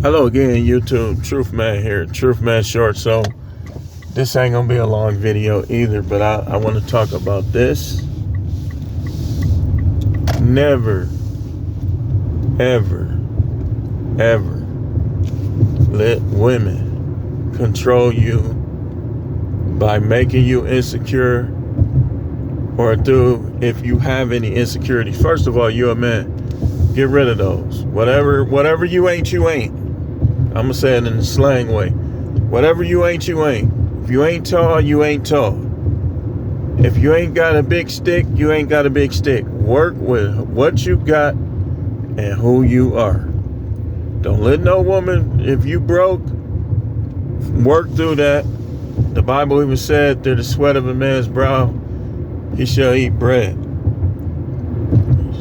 Hello again, YouTube. Truth Man here. Truth Man Short. So this ain't gonna be a long video either, but I want to talk about this. Never, ever, ever let women control you by making you insecure, or if you have any insecurities. First of all, you're a man. Get rid of those. Whatever you ain't, you ain't. I'm going to say it in a slang way. Whatever you ain't, you ain't. If you ain't tall, you ain't tall. If you ain't got a big stick, you ain't got a big stick. Work with what you got and who you are. Don't let no woman, if you broke, work through that. The Bible even said, through the sweat of a man's brow, he shall eat bread.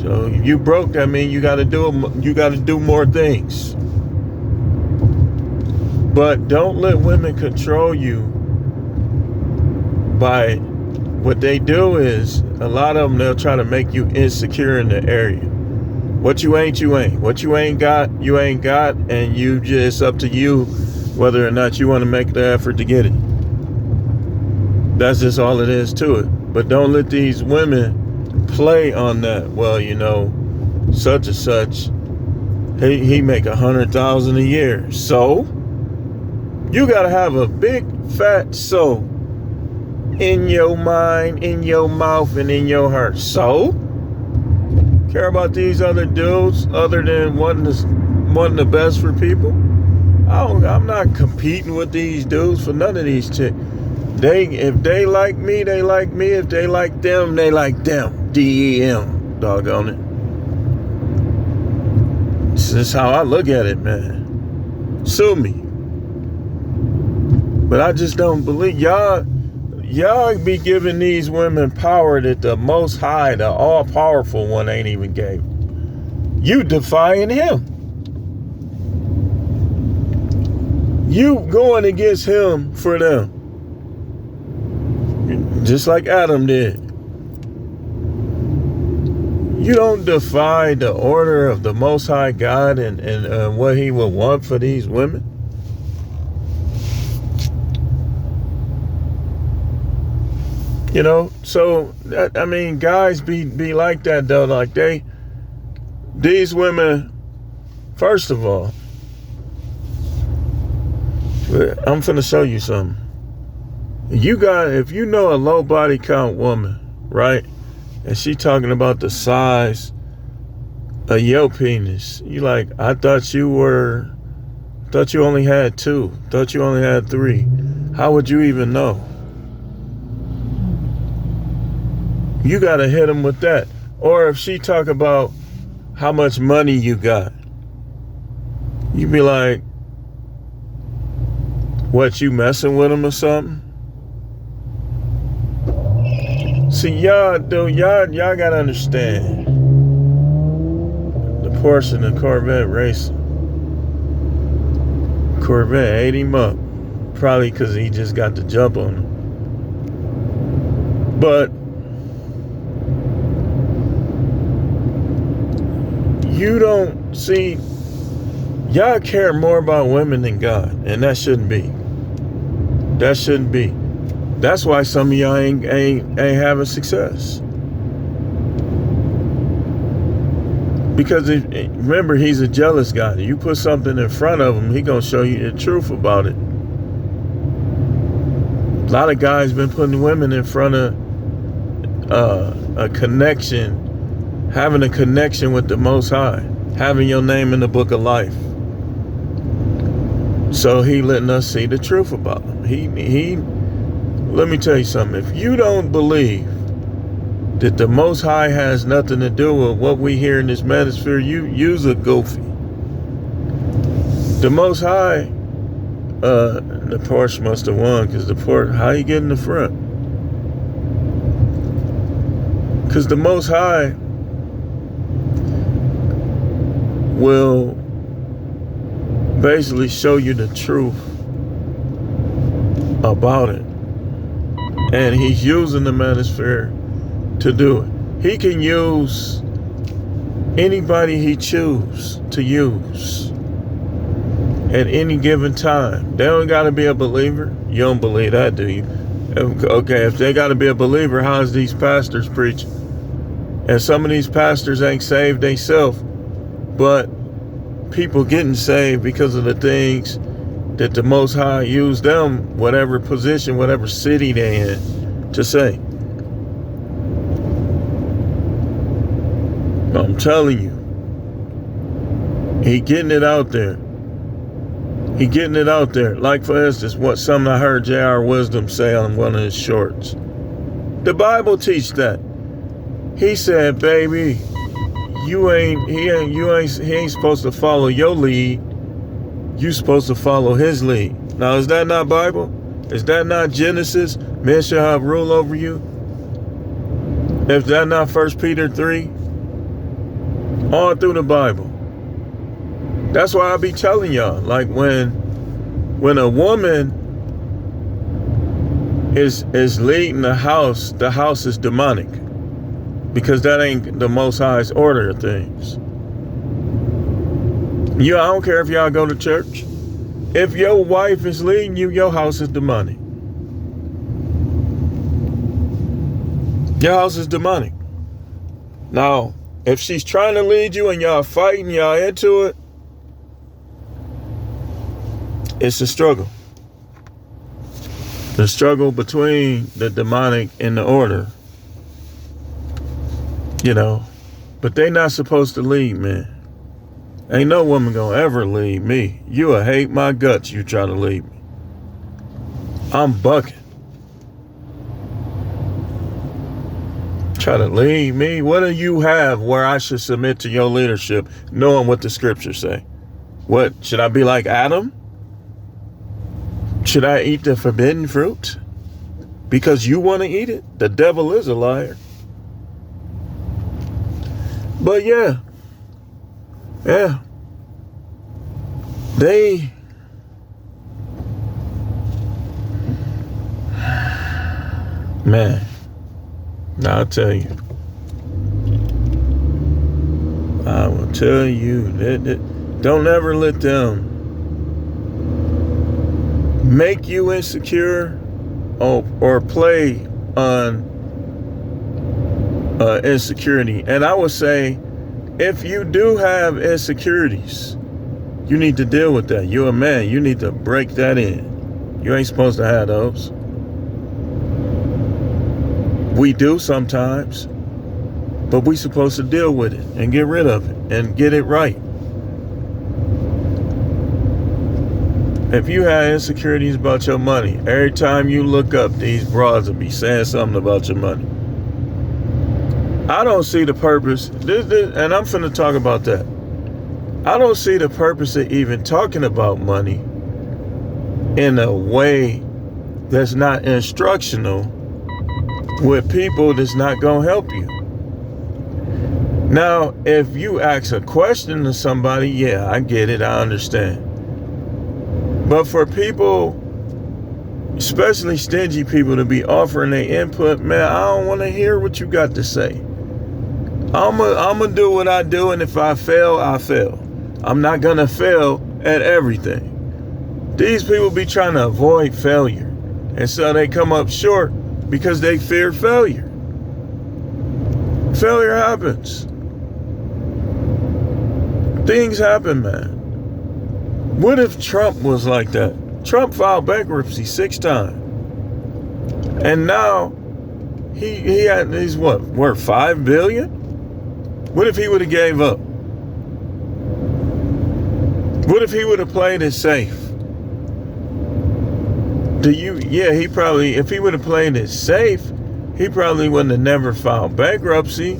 So if you broke, that means you got to do more things. But don't let women control you by what they do is, a lot of them, they'll try to make you insecure in the area. What you ain't, you ain't. What you ain't got, you ain't got. And it's up to you whether or not you want to make the effort to get it. That's just all it is to it. But don't let these women play on that. Well, such and such, he make $100,000 a year. So you gotta have a big fat soul in your mind, in your mouth, and in your heart. So care about these other dudes other than wanting the best for people? I'm not competing with these dudes for none of these chicks. If they like me, they like me. If they like them, they like them. DEM, doggone it. This is how I look at it, man. Sue me. But I just don't believe y'all be giving these women power that the Most High, the all-powerful one, ain't even gave. You defying him. You going against him for them. Just like Adam did. You don't defy the order of the Most High God and what he would want for these women. So guys be like that though. Like these women, first of all, I'm finna show you something. If you know a low body count woman, right? And she talking about the size of your penis. You like, I thought you only had 2. Thought you only had 3. How would you even know? You got to hit them with that. Or if she talk about how much money you got, you be like, what, you messing with them or something? See, y'all got to understand the Porsche and the Corvette racing. Corvette ate him up. Probably because he just got the jump on him. But you don't see, y'all care more about women than God, and that shouldn't be. That shouldn't be. That's why some of y'all ain't having success. Because remember, he's a jealous guy. You put something in front of him, he gonna show you the truth about it. A lot of guys been putting women in front of a connection. Having a connection with the Most High. Having your name in the book of life. So he letting us see the truth about him. Let me tell you something. If you don't believe that the Most High has nothing to do with what we hear in this manosphere, you's a goofy. The Most High, the Porsche must have won, because the Porsche, how you get in the front? Because the Most High will basically show you the truth about it. And he's using the manosphere to do it. He can use anybody he chooses to use. at any given time. They don't got to be a believer. You don't believe that, do you? Okay, if they got to be a believer, how is these pastors preaching? And some of these pastors ain't saved themselves, but people getting saved because of the things that the Most High used them, whatever position, whatever city they in, to say. I'm telling you, he getting it out there. He getting it out there. Like, for instance, what something I heard J.R. Wisdom say on one of his shorts. The Bible teach that. He said, baby, he ain't supposed to follow your lead. You supposed to follow his lead. Now, is that not Bible? Is that not Genesis? Men shall have rule over you. Is that not 1 Peter 3? All through the Bible. That's why I be telling y'all, like when a woman is leading the house is demonic, because that ain't the Most High's order of things. I don't care if y'all go to church. If your wife is leading you, your house is demonic. Your house is demonic. Now, if she's trying to lead you and y'all fighting, y'all into it, it's a struggle. The struggle between the demonic and the order. But they not supposed to lead, man. Ain't no woman gonna ever lead me. You'll hate my guts, you try to lead me. I'm bucking. Try to lead me? What do you have where I should submit to your leadership, knowing what the scriptures say? What, should I be like Adam? Should I eat the forbidden fruit? Because you want to eat it? The devil is a liar. But yeah. Man, now I'll tell you. I will tell you that don't ever let them make you insecure or play on insecurity. And I would say, if you do have insecurities, you need to deal with that. You're a man. You need to break that in. You ain't supposed to have those. We do sometimes, but we supposed to deal with it and get rid of it and get it right. If you have insecurities about your money, every time you look up, these broads will be saying something about your money. I don't see the purpose, and I'm finna talk about that. I don't see the purpose of even talking about money in a way that's not instructional with people that's not gonna help you. Now, if you ask a question to somebody, yeah, I get it, I understand. But for people, especially stingy people, to be offering their input, man, I don't want to hear what you got to say. I'm gonna do what I do, and if I fail, I fail. I'm not gonna fail at everything. These people be trying to avoid failure, and so they come up short because they fear failure. Failure happens. Things happen, man. What if Trump was like that? Trump filed bankruptcy 6 times. And now he's what, worth $5 billion? What if he would have gave up? What if he would have played it safe? If he would have played it safe, he probably wouldn't have never filed bankruptcy,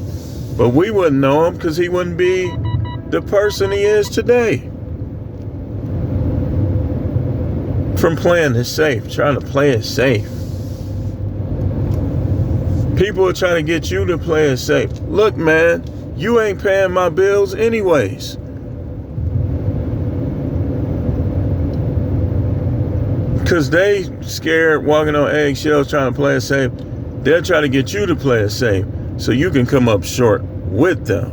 but we wouldn't know him because he wouldn't be the person he is today. From playing it safe, trying to play it safe. People are trying to get you to play it safe. Look, man, you ain't paying my bills anyways. Because they scared walking on eggshells trying to play it safe. They're trying to get you to play it safe so you can come up short with them.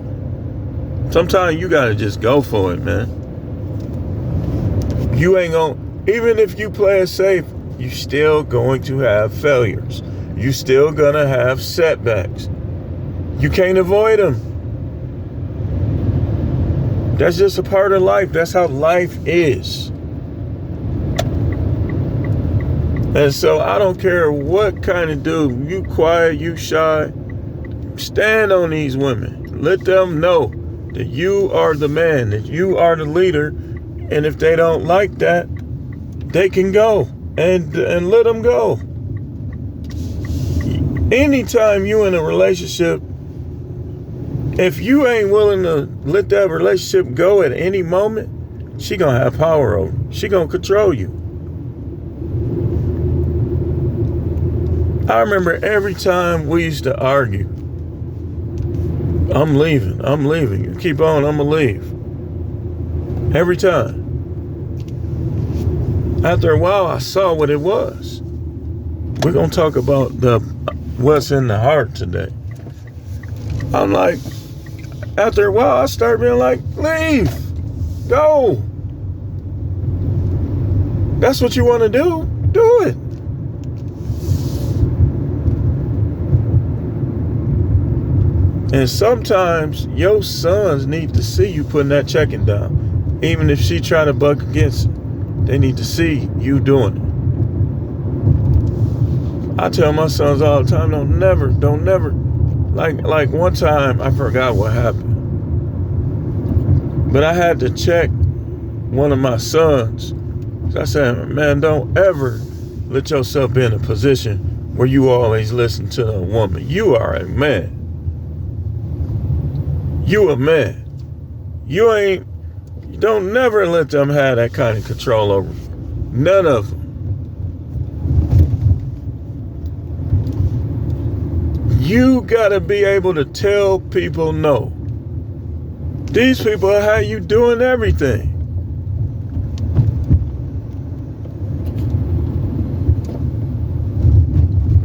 Sometimes you got to just go for it, man. You ain't gonna, even if you play it safe, you still going to have failures. You still gonna have setbacks. You can't avoid them. That's just a part of life. That's how life is. And so I don't care what kind of dude, you quiet, you shy, stand on these women. Let them know that you are the man, that you are the leader. And if they don't like that, they can go and let them go. Anytime you in a relationship, if you ain't willing to let that relationship go at any moment, she gonna have power over you. She gonna control you. I remember every time we used to argue, I'm leaving. You keep on, I'm gonna leave. Every time. After a while, I saw what it was. We're gonna talk about what's in the heart today. I'm like, after a while, I start being like, leave, go. That's what you want to do it. And sometimes your sons need to see you putting that checking down. Even if she try to buck against it, they need to see you doing it. I tell my sons all the time, don't never. Like one time, I forgot what happened. But I had to check one of my sons. So I said, man, don't ever let yourself be in a position where you always listen to a woman. You are a man. You a man. You don't never let them have that kind of control over you. None of them. You gotta be able to tell people no. These people are how you doing everything.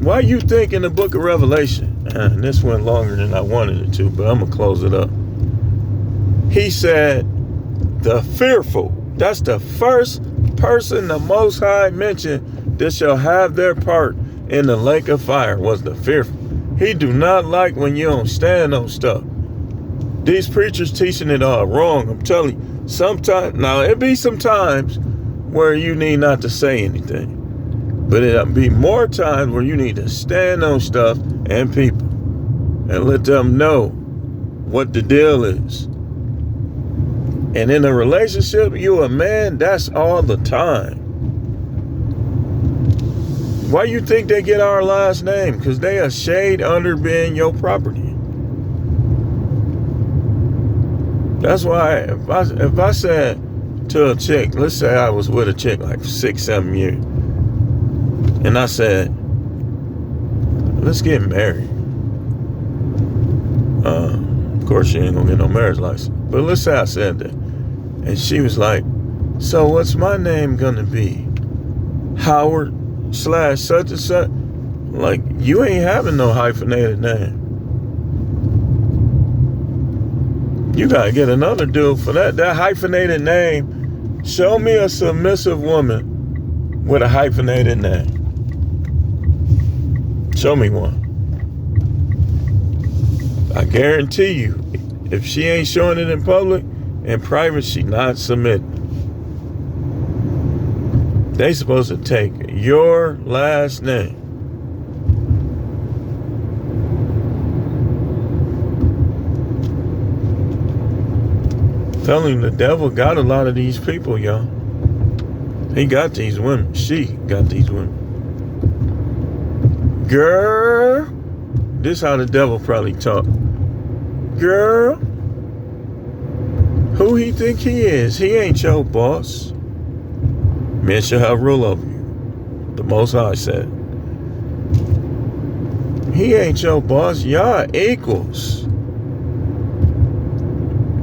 Why you think in the book of Revelation, and this went longer than I wanted it to, but I'm gonna close it up. He said, the fearful, that's the first person the Most High mentioned that shall have their part in the lake of fire was the fearful. He do not like when you don't stand on stuff. These preachers teaching it all wrong. I'm telling you, sometimes, now it be some times where you need not to say anything. But it'll be more times where you need to stand on stuff and people and let them know what the deal is. And in a relationship, you a man, that's all the time. Why you think they get our last name? Because they are shade under being your property. That's why if I said to a chick, let's say I was with a chick like 6-7 years, and I said, let's get married. Of course, she ain't gonna get no marriage license. But let's say I said that. And she was like, so what's my name gonna be? Howard / such and such? Like, you ain't having no hyphenated name. You gotta get another dude for that. That hyphenated name. Show me a submissive woman with a hyphenated name. Show me one. I guarantee you, if she ain't showing it in public, in private, she not submitting. They supposed to take your last name. Telling you, the devil got a lot of these people, y'all. He got these women. She got these women. Girl, this how the devil probably talk. Girl, who he think he is? He ain't your boss. Men shall have rule over you. The Most High said. He ain't your boss. Y'all equals.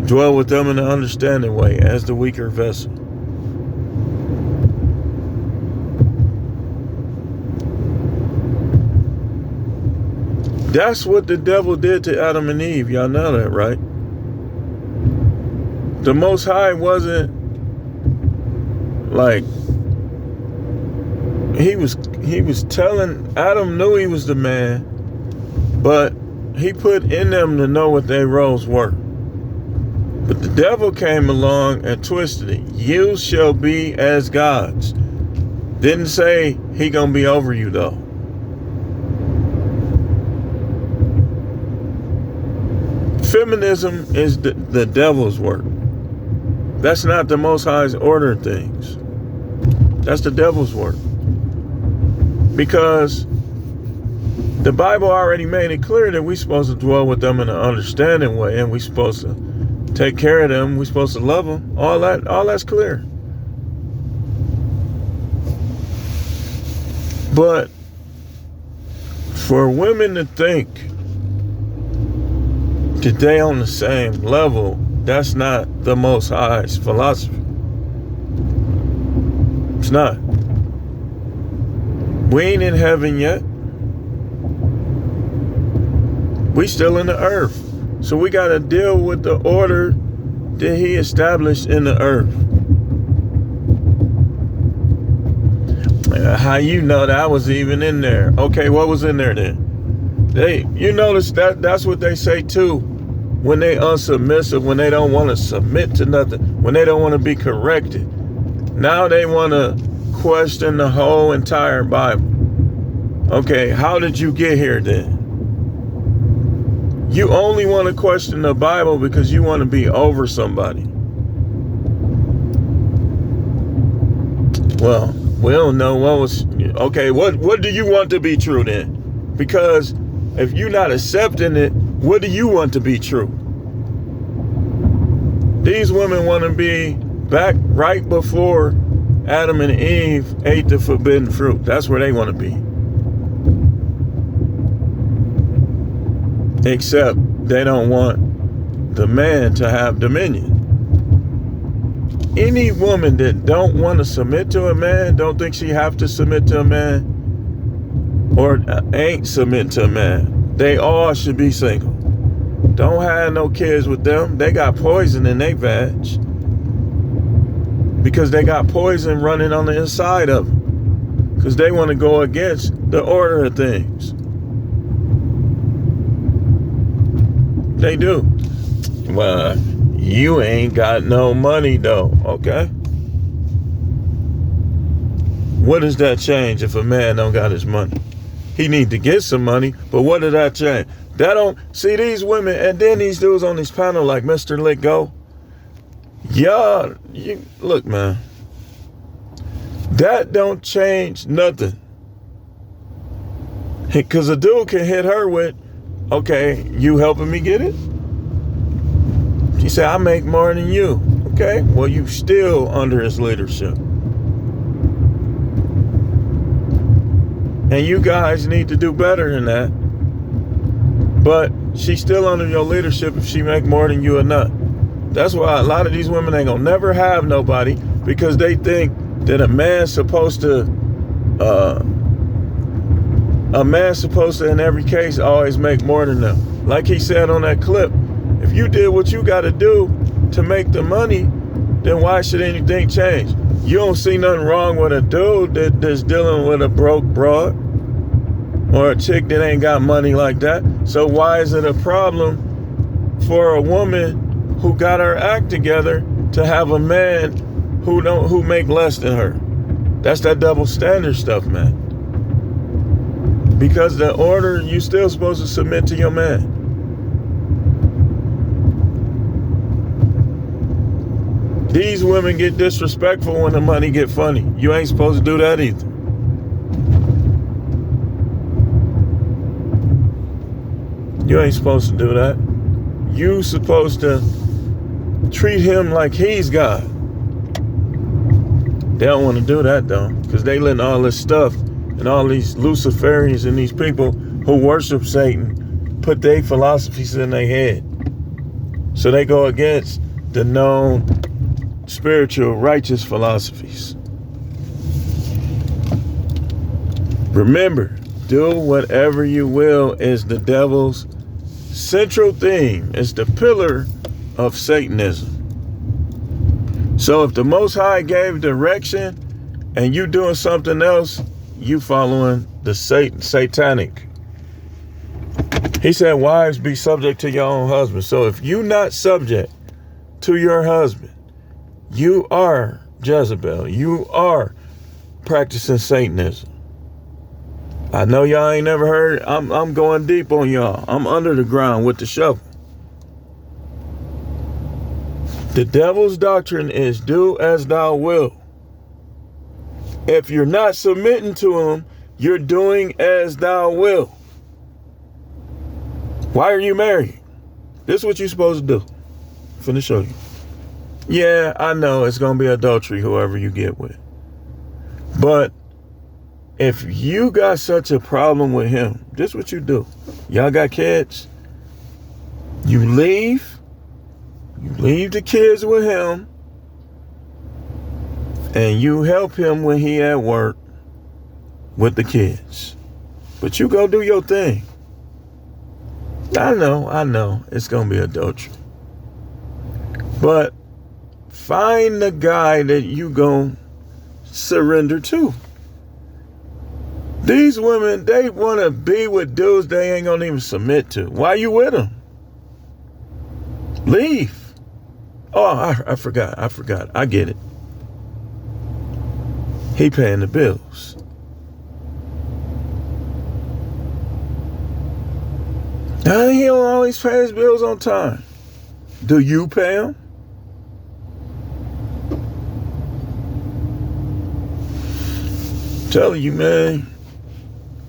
Dwell with them in an understanding way as the weaker vessel. That's what the devil did to Adam and Eve. Y'all know that, right? The Most High wasn't like he was telling Adam knew he was the man, but he put in them to know what their roles were. But the devil came along and twisted it. You shall be as gods. Didn't say he gonna be over you though. Feminism is the devil's work. That's not the Most High's order of things. That's the devil's work. Because the Bible already made it clear that we're supposed to dwell with them in an understanding way, and we're supposed to take care of them. We're supposed to love them. All that's clear. But for women to think that they on the same level, that's not the Most High's philosophy. It's not. We ain't in heaven yet. We still in the earth. So we got to deal with the order that he established in the earth. How you know that I was even in there? Okay, what was in there then? You notice that's what they say too. When they unsubmissive, when they don't want to submit to nothing, when they don't want to be corrected. Now they want to question the whole entire Bible. Okay, how did you get here then? You only want to question the Bible because you want to be over somebody. Well, we don't know what was... Okay, what do you want to be true then? Because if you're not accepting it, what do you want to be true? These women want to be back right before Adam and Eve ate the forbidden fruit. That's where they want to be. Except they don't want the man to have dominion. Any woman that don't want to submit to a man, don't think she have to submit to a man, or ain't submit to a man, they all should be single. Don't have no kids with them. They got poison in their vag. Because they got poison running on the inside of them. Because they want to go against the order of things. They do. Well, you ain't got no money though, okay? What does that change if a man don't got his money? He need to get some money, but what did that change? That don't, see these women, and then these dudes on this panel like Mr. Let Go. Y'all, look, man. That don't change nothing. Because a dude can hit her with, okay, you helping me get it? She said, I make more than you. Okay, well, you still under his leadership. And you guys need to do better than that. But she's still under your leadership if she make more than you or not. That's why a lot of these women ain't gonna never have nobody, because they think that a man's supposed to in every case always make more than them. Like he said on that clip, if you did what you gotta do to make the money, then why should anything change? You don't see nothing wrong with a dude that's dealing with a broke broad or a chick that ain't got money like that. So why is it a problem for a woman who got her act together to have a man who make less than her? That's that double standard stuff, man. Because the order, you still supposed to submit to your man. These women get disrespectful when the money get funny. You ain't supposed to do that either. You ain't supposed to do that. You supposed to treat him like he's God. They don't want to do that though, because they letting all this stuff and all these Luciferians and these people who worship Satan put their philosophies in their head. So they go against the known spiritual righteous philosophies. Remember, do whatever you will is the devil's central theme. It's the pillar of Satanism. So if the Most High gave direction and you doing something else, you following the satanic. He said, wives, be subject to your own husband. So if you not subject to your husband, you are Jezebel. You are practicing Satanism. I know y'all ain't never heard. I'm going deep on y'all. I'm under the ground with the shovel. The devil's doctrine is do as thou wilt. If you're not submitting to him, you're doing as thou wilt. Why are you married? This is what you're supposed to do. I'm finna show you. Yeah, I know it's going to be adultery, whoever you get with. But if you got such a problem with him, this is what you do. Y'all got kids. You leave the kids with him, and you help him when he at work with the kids. But you go do your thing. I know, it's going to be adultery. But find the guy that you going to surrender to. These women, they want to be with dudes they ain't going to even submit to. Why you with them? Leave. Oh, I forgot. I get it. He paying the bills. Now, he don't always pay his bills on time. Do you pay him? Telling you, man,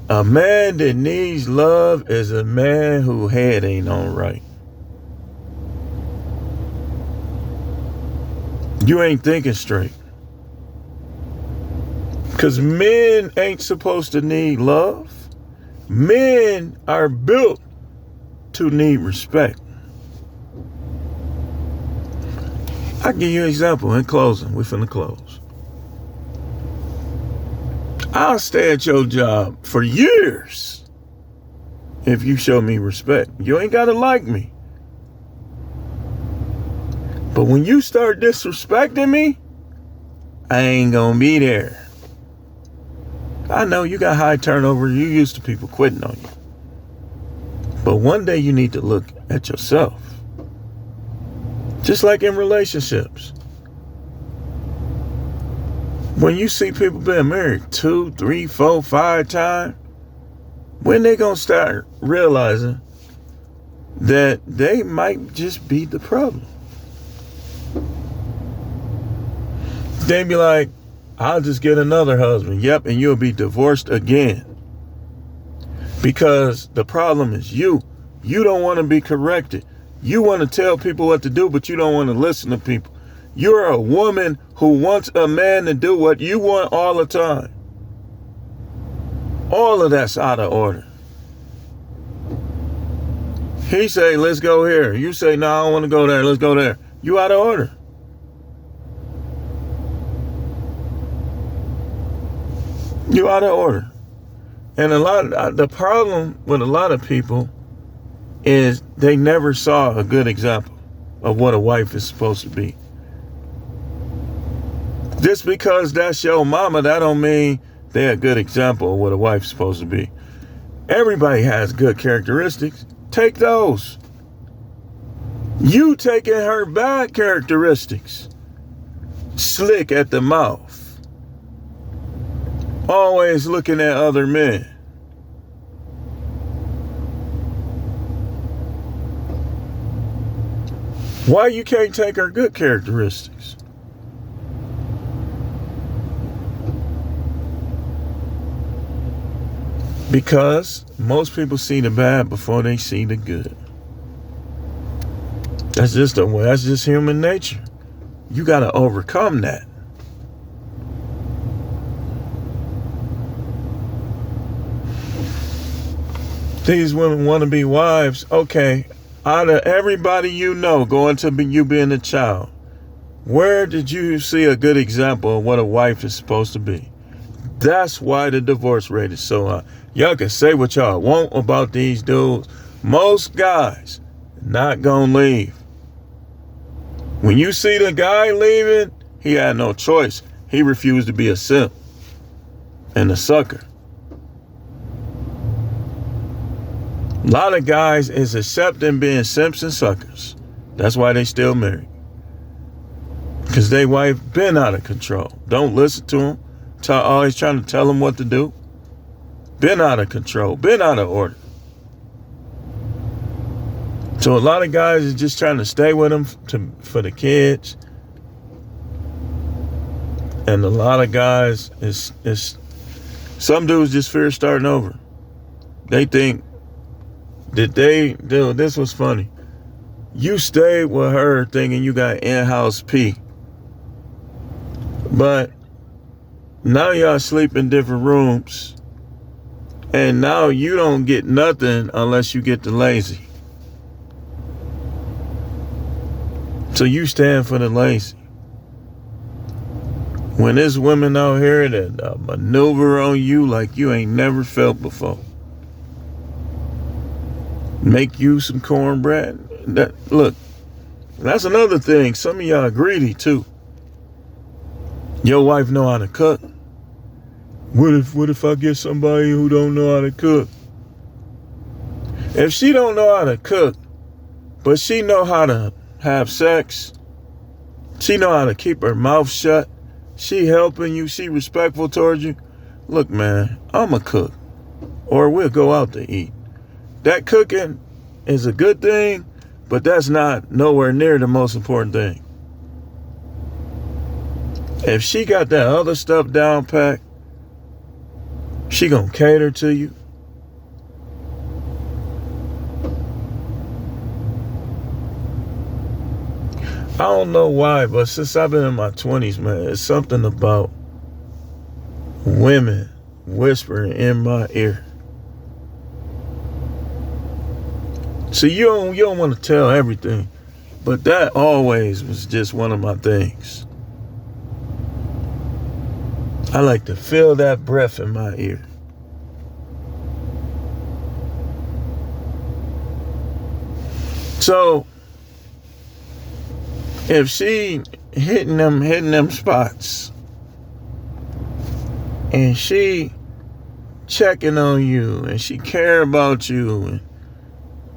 a man that needs love is a man whose head ain't on right. You ain't thinking straight. Because men ain't supposed to need love. Men are built to need respect. I'll give you an example in closing. We're finna close. I'll stay at your job for years if you show me respect. You ain't gotta like me. But when you start disrespecting me, I ain't gonna be there. I know you got high turnover. You used to people quitting on you. But one day you need to look at yourself. Just like in relationships. When you see people being married 2, 3, 4, 5 times, when they gonna start realizing that they might just be the problem? They be like, I'll just get another husband. Yep, and you'll be divorced again. Because the problem is you. You don't want to be corrected. You want to tell people what to do, but you don't want to listen to people. You're a woman who wants a man to do what you want all the time. All of that's out of order. He say, let's go here. You say, no, I don't want to go there. Let's go there. You out of order. You out of order. And the problem with a lot of people is they never saw a good example of what a wife is supposed to be. Just because that's your mama, that don't mean they're a good example of what a wife's supposed to be. Everybody has good characteristics. Take those. You taking her bad characteristics. Slick at the mouth. Always looking at other men. Why you can't take her good characteristics? Because most people see the bad before they see the good. That's just the way. That's just human nature. You got to overcome that. These women want to be wives. Okay, out of everybody you know going to be you being a child, where did you see a good example of what a wife is supposed to be? That's why the divorce rate is so high. Y'all can say what y'all want about these dudes. Most guys not gonna leave. When you see the guy leaving, he had no choice. He refused to be a simp and a sucker. A lot of guys is accepting being simps and suckers. That's why they still married. Because they wife been out of control. Don't listen to them. Always trying to tell them what to do. Been out of control. Been out of order. So a lot of guys is just trying to stay with them for the kids. And a lot of guys is some dudes just fear starting over. They think that this was funny. You stayed with her thinking you got in-house pee. But now y'all sleep in different rooms. And now you don't get nothing unless you get the lazy. So you stand for the lazy. When there's women out here that maneuver on you like you ain't never felt before. Make you some cornbread. Look, that's another thing. Some of y'all greedy too. Your wife know how to cook. What if I get somebody who don't know how to cook? If she don't know how to cook, but she know how to have sex, she know how to keep her mouth shut, she helping you, she respectful towards you. Look, man, I'm a cook, or we'll go out to eat. That cooking is a good thing, but that's not nowhere near the most important thing. If she got that other stuff down packed, she gonna cater to you. I don't know why, but since I've been in my 20s, man, it's something about women whispering in my ear. See, you don't want to tell everything, but that always was just one of my things. I like to feel that breath in my ear. So if she hitting them spots, and she checking on you, and she care about you, and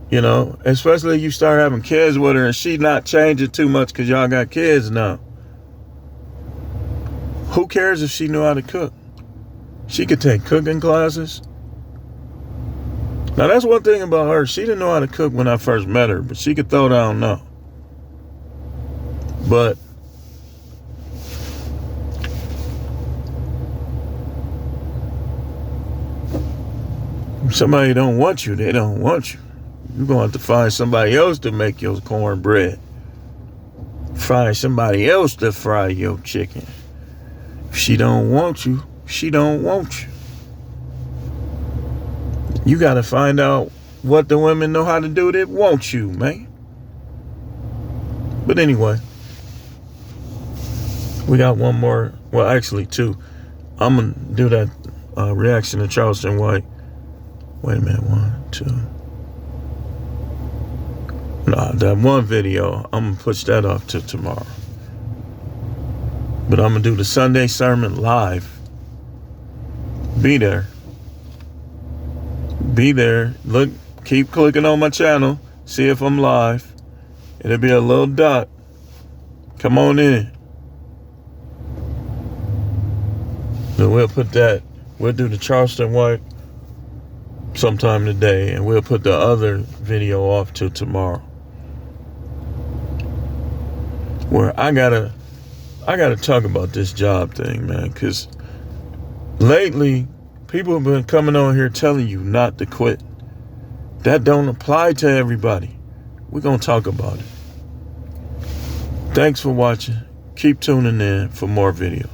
you know, especially if you start having kids with her, and she not changing too much because y'all got kids now. Who cares if she knew how to cook? She could take cooking classes. Now that's one thing about her. She didn't know how to cook when I first met her, but she could throw down now. But if somebody don't want you, they don't want you. You're going to have to find somebody else to make your cornbread. Find somebody else to fry your chicken. If she don't want you, she don't want you. You got to find out what the women know how to do that want you, man. But anyway, we got one more. Well, actually two. I'm going to do that reaction to Charleston White. Wait a minute. 1, 2. Nah, that one video, I'm going to push that off to tomorrow. But I'm going to do the Sunday sermon live. Be there. Be there. Look, keep clicking on my channel. See if I'm live. It'll be a little dot. Come on in. Then we'll put that. We'll do the Charleston White sometime today. And we'll put the other video off till tomorrow. Where I gotta talk about this job thing, man, because lately people have been coming on here telling you not to quit. That don't apply to everybody. We're gonna talk about it. Thanks for watching. Keep tuning in for more videos.